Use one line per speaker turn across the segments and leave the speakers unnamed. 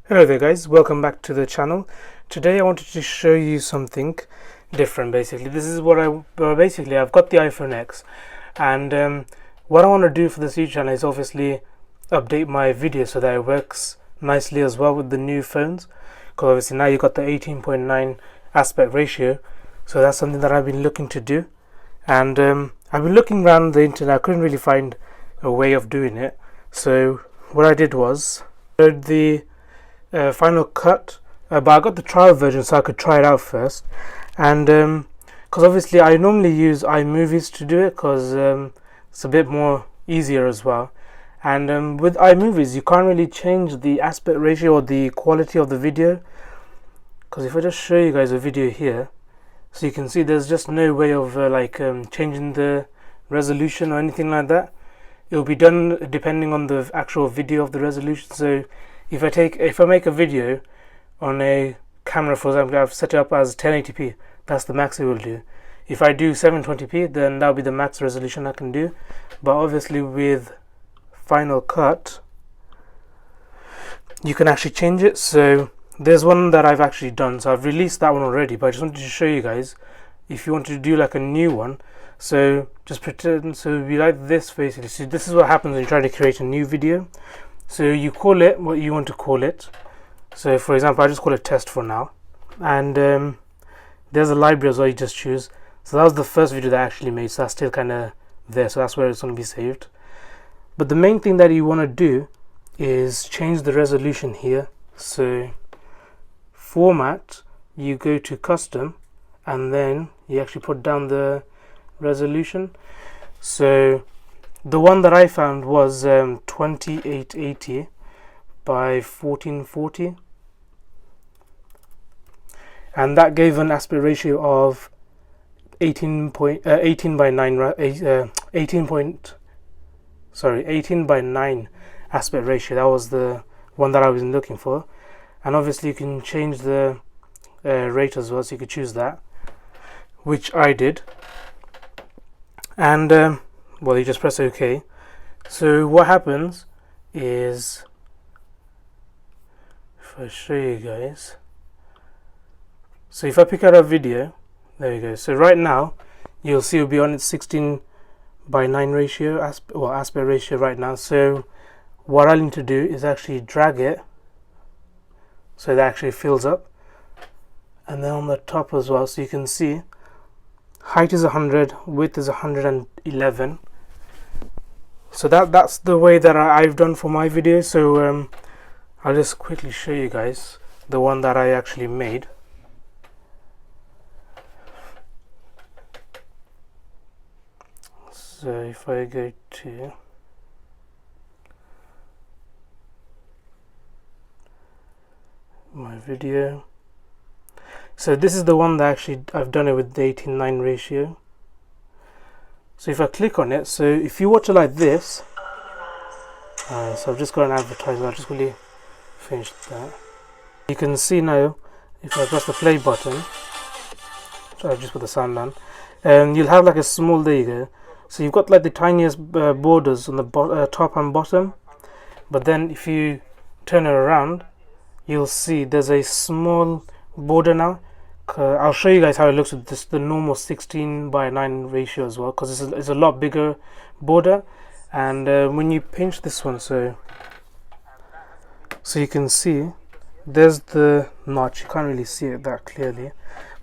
Hello there guys, welcome back to the channel. Today I wanted to show you something different. Basically this is what I've got the iPhone X, and what I want to do for this YouTube channel is obviously update my video so that it works nicely as well with the new phones, because obviously now you've got the 18.9 aspect ratio. So that's something that I've been looking to do, and I've been looking around the internet. I couldn't really find a way of doing it, so what I did was the Final Cut, but I got the trial version so I could try it out first. And because obviously I normally use iMovies to do it, because it's a bit more easier as well. And with iMovies you can't really change the aspect ratio or the quality of the video, because if I just show you guys a video here, so you can see there's just no way of changing the resolution or anything like that. It will be done depending on the actual video of the resolution. So if I make a video on a camera, for example, I've set it up as 1080p, that's the max it will do. If I do 720p, then that'll be the max resolution I can do. But obviously with Final Cut you can actually change it. So there's one that I've actually done, so I've released that one already, but I just wanted to show you guys if you want to do like a new one. So just pretend, so it'll be like this basically. So this is what happens when you try to create a new video. So you call it what you want to call it. So for example, I just call it test for now, and there's a library as well, you just choose. So that was the first video that I actually made, so that's still kind of there, so that's where it's going to be saved. But the main thing that you want to do is change the resolution here. So format, you go to custom, and then you actually put down the resolution. So the one that I found was 2880 by 1440, and that gave an aspect ratio of 18 by 9 aspect ratio. That was the one that I was looking for. And obviously you can change the rate as well, so you could choose that, which I did. And well, you just press OK. So what happens is, if I show you guys, so if I pick out a video, there you go. So right now you'll see it'll be on its 16 by 9 ratio, aspect ratio right now. So what I need to do is actually drag it so that actually fills up, and then on the top as well, so you can see height is 100, width is 111. So that's the way that I've done for my video. So I'll just quickly show you guys the one that I actually made. So if I go to my video, so this is the one that actually I've done it with the 18:9 ratio. So if I click on it, so if you watch it like this, so I've just got an advertisement, I'll just really finish that. You can see now, if I press the play button, so I'll just put the sound on, and you'll have like a small, there you go. So you've got like the tiniest borders on the top and bottom, but then if you turn it around, you'll see there's a small border now. I'll show you guys how it looks with the normal 16 by 9 ratio as well, because it's a lot bigger border. And when you pinch this one, so you can see there's the notch. You can't really see it that clearly,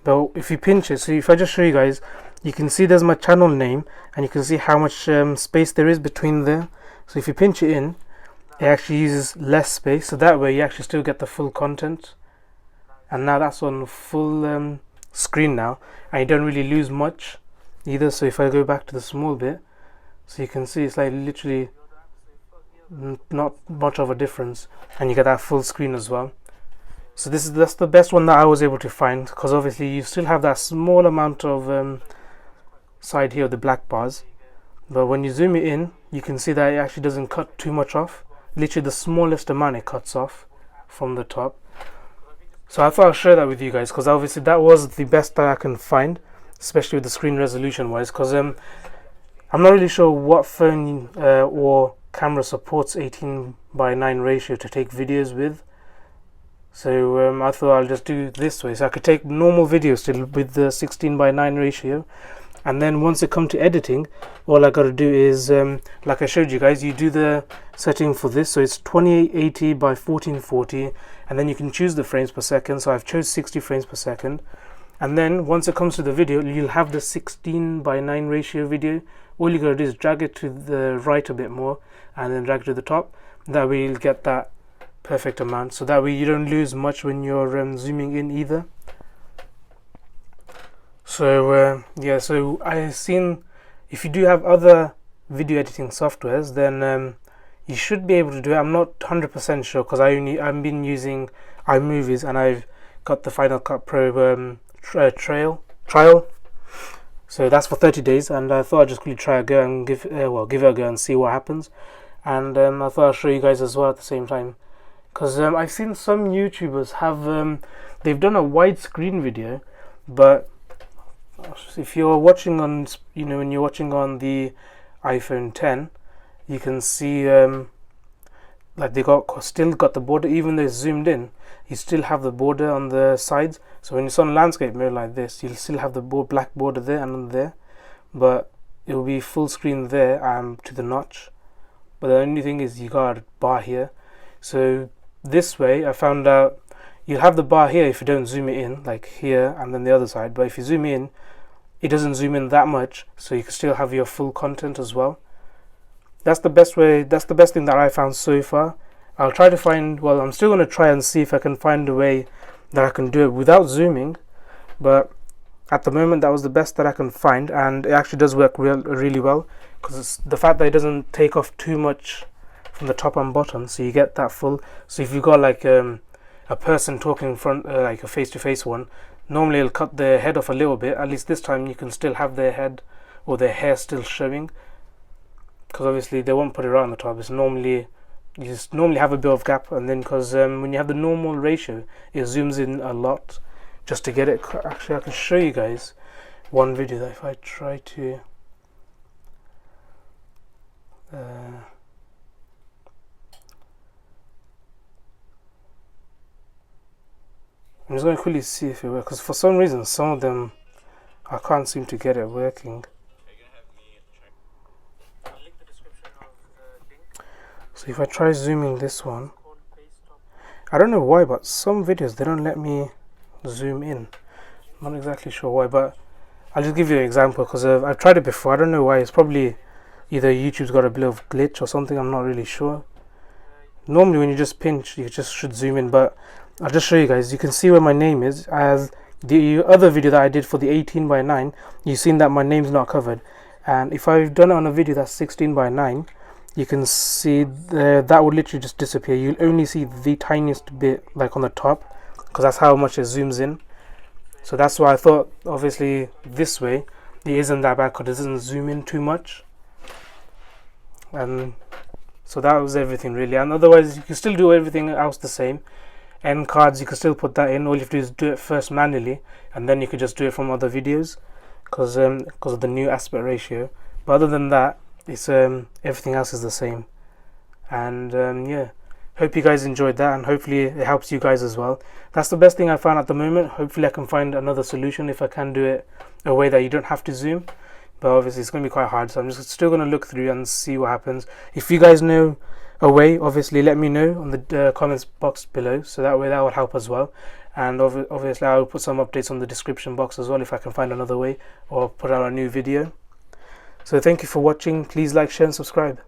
but if you pinch it, so if I just show you guys, you can see there's my channel name, and you can see how much space there is between there. So if you pinch it in, it actually uses less space, so that way you actually still get the full content. And now that's on full screen now, and you don't really lose much either. So if I go back to the small bit, so you can see it's like literally not much of a difference, and you get that full screen as well. So that's the best one that I was able to find, because obviously you still have that small amount of side here of the black bars, but when you zoom it in, you can see that it actually doesn't cut too much off. Literally the smallest amount it cuts off from the top. So I thought I'll share that with you guys, because obviously that was the best that I can find, especially with the screen resolution wise, because I'm not really sure what phone or camera supports 18:9 ratio to take videos with. So I thought I'll just do this way, so I could take normal videos still with the 16:9 ratio, and then once it comes to editing, all I got to do is like I showed you guys, you do the setting for this, so it's 2880 by 1440, and then you can choose the frames per second. So I've chose 60 frames per second, and then once it comes to the video, you'll have the 16:9 ratio video. All you gotta do is drag it to the right a bit more, and then drag it to the top. That way you'll get that perfect amount, so that way you don't lose much when you're zooming in either. So yeah, so I've seen if you do have other video editing softwares, then you should be able to do it. I'm not 100% sure because I've been using iMovies, and I've got the Final Cut Pro trial. So that's for 30 days, and I thought I'd just quickly try a go and give it a go and see what happens. And I thought I'd show you guys as well at the same time, because I've seen some YouTubers have they've done a widescreen video, but if you're watching on, when you're watching on the iPhone 10, you can see like they still got the border, even though it's zoomed in, you still have the border on the sides. So when it's on landscape mode like this, you'll still have the black border there and there, but it will be full screen there to the notch. But the only thing is you got a bar here. So this way I found out you'll have the bar here if you don't zoom it in, like here and then the other side, but if you zoom in, it doesn't zoom in that much, so you can still have your full content as well. That's the best way, that's the best thing that I found so far. I'll try to find, well, I'm still going to try and see if I can find a way that I can do it without zooming, but at the moment that was the best that I can find, and it actually does work really well, because it's the fact that it doesn't take off too much from the top and bottom, so you get that full. So if you've got like a person talking in front, like a face-to-face one, normally it'll cut their head off a little bit. At least this time you can still have their head or their hair still showing, because obviously they won't put it right on the top. It's normally, you just normally have a bit of gap, and then because when you have the normal ratio, it zooms in a lot just to get it. Actually, I can show you guys one video that if I try to I'm just going to quickly see if it works, because for some reason some of them I can't seem to get it working. So if I try zooming this one, I don't know why, but some videos they don't let me zoom in. I'm not exactly sure why, but I'll just give you an example, because I've tried it before. I don't know why. It's probably either YouTube's got a bit of glitch or something, I'm not really sure. Normally when you just pinch, you just should zoom in, but I'll just show you guys. You can see where my name is. As the other video that I did for the 18:9, you've seen that my name's not covered, and if I've done it on a video that's 16:9, you can see that would literally just disappear. You'll only see the tiniest bit like on the top, because that's how much it zooms in. So that's why I thought obviously this way it isn't that bad, because it doesn't zoom in too much. And so that was everything really, and otherwise you can still do everything else the same. End cards, you can still put that in. All you have to do is do it first manually, and then you could just do it from other videos, because of the new aspect ratio. But other than that, it's everything else is the same. And yeah, hope you guys enjoyed that, and hopefully it helps you guys as well. That's the best thing I found at the moment. Hopefully I can find another solution if I can do it a way that you don't have to zoom, but obviously it's going to be quite hard, so I'm just still going to look through and see what happens. If you guys know a way, obviously let me know on the comments box below, so that way that will help as well. And obviously I'll put some updates on the description box as well if I can find another way, or put out a new video. So thank you for watching. Please like, share and subscribe.